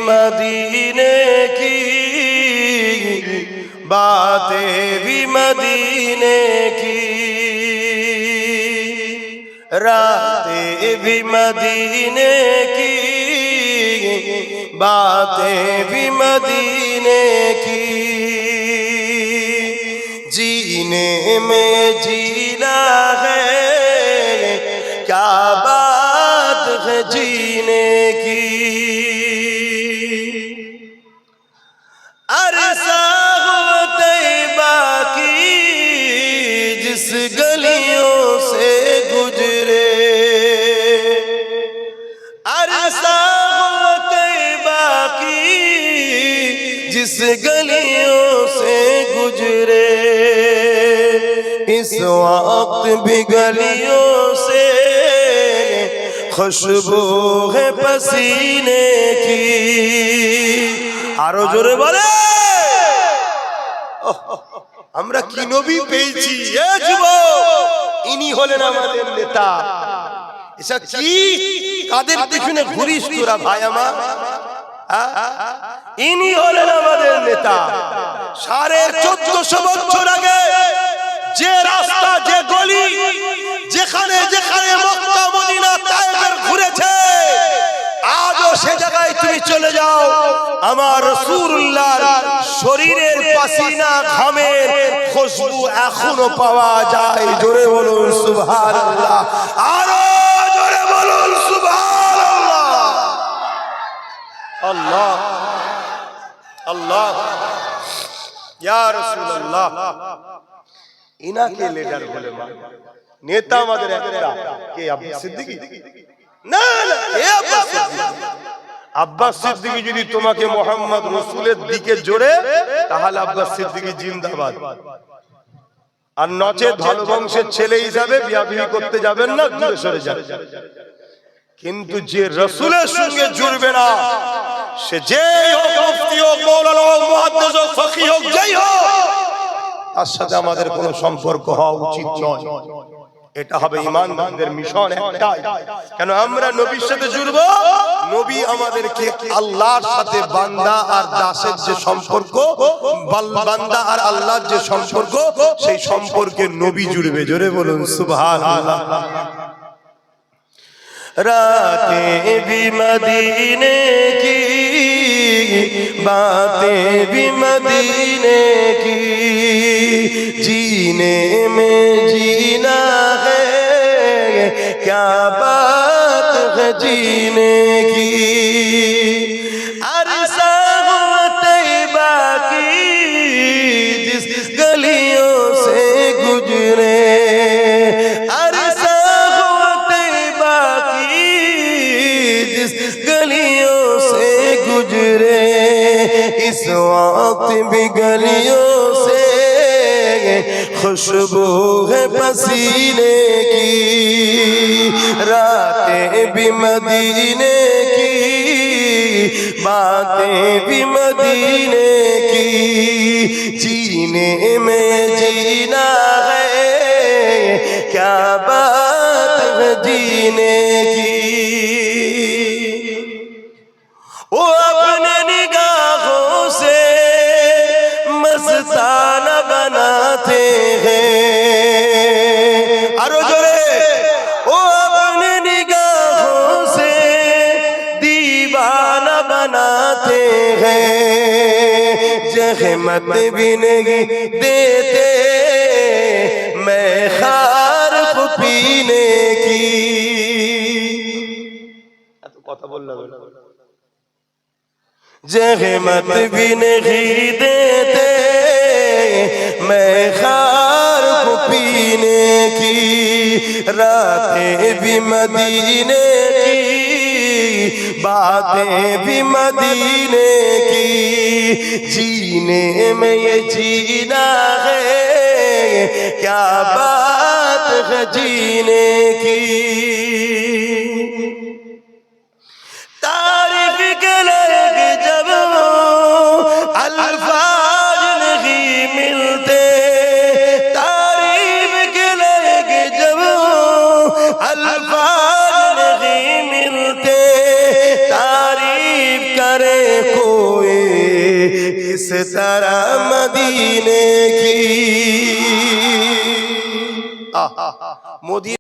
मदीने की, बातें भी मदीने की, रातें भी मदीने की, बातें भी मदीने की, जीने में जीना है, क्या बात है जीने की। अरसा हुआ तैबा की, जिस गलियों से गुजरे, अरसा हुआ तैबा की, जिस गलियों से गुजरे, इस वक्त भी गलियों से खुशबू है पसीने की। आरो जोरे बोले, আমরা কি নবী পেয়েছি। এ যুবক, ইনি হলেন আমাদের নেতা। এসব কি কাদের পিছনে ঘুরিস তোরা ভাই আমার? ইনি হলেন আমাদের নেতা। 1450 বছর আগে যে রাস্তা, যে গলি, যেখানে যেখানে মক্কা মদিনা তায়েফের ঘুরেছে, আজও সে জায়গায় তুমি চলে যাও, আমার রাসূলুল্লাহর শরীরের পাসিনা ঘামের খুশবু এখনো পাওয়া যায়। জোরে বলুন সুবহানাল্লাহ, আরো জোরে বলুন সুবহানাল্লাহ। আল্লাহ আল্লাহ, ইয়া রাসূলুল্লাহ, ইনাকে লিডার বলে মানে, নেতা আমাদের একটা কে? আব্বাস সিদ্দিকী? না না, কে আব্বাস সিদ্দিকী? আব্বাস সিদ্দিকী যদি তোমাকে মুহাম্মদ রাসূলের দিকে জোরে, তাহলে আব্বাস সিদ্দিকী জিন্দাবাদ। আর নচেত ভালো বংশের ছেলে হিসাবে বিয়া বিয়ে করতে যাবেন না, দূরে সরে যাবেন। কিন্তু যে রাসূলের সঙ্গে জুড়বে না, সে যেই হোক, মুফতি হোক, মাওলানা হোক, মুহাদ্দিস হোক, ফকিহ হোক, যেই হোক, তার সাথে আমাদের কোনো সম্পর্ক হওয়া উচিত নয়। এটা হবে ঈমানদারদের মিশন একটাই। কেন আমরা নবীর সাথে জুড়ব? নবী আমাদেরকে আল্লাহর সাথে বান্দা আর দাসের যে সম্পর্ক, বান্দা আর আল্লাহর যে সম্পর্ক, সেই সম্পর্কে নবী জুড়বে। জোরে বলুন সুবহানাল্লাহ। रातें भी मदीने की, बातें भी मदीने की, जीने में जीना है, क्या बात है जीने की। अरसा हुआ तैबा की, जिस गलियों से गुजरे, गलियों से गुजरे, इस वक्त भी गलियों से खुशबू है पसीने की, रातें भी मदीने की, बातें भी मदीने की, जीने में जीना है, क्या बात है जीने की। वो अपने निगाहों से मस्ताना बनाते हैं, अरे जोरे, वो अपने निगाहों से दीवाना बनाते हैं, जहमत भी नहीं देते मैं खार पीने की। কথা বললাম, जहमत भी नहीं देते मैं खार को पीने की, रातें भी मदीने की, बातें भी मदीने की, जीने में ये जीना है, क्या बात है जीने की। तारीफ के लायक जब अल्फाज नहीं मिलते, तारीफ के लायक जब अल्फाज नहीं मिलते, तारीफ करे सितारा मदीने की मोदी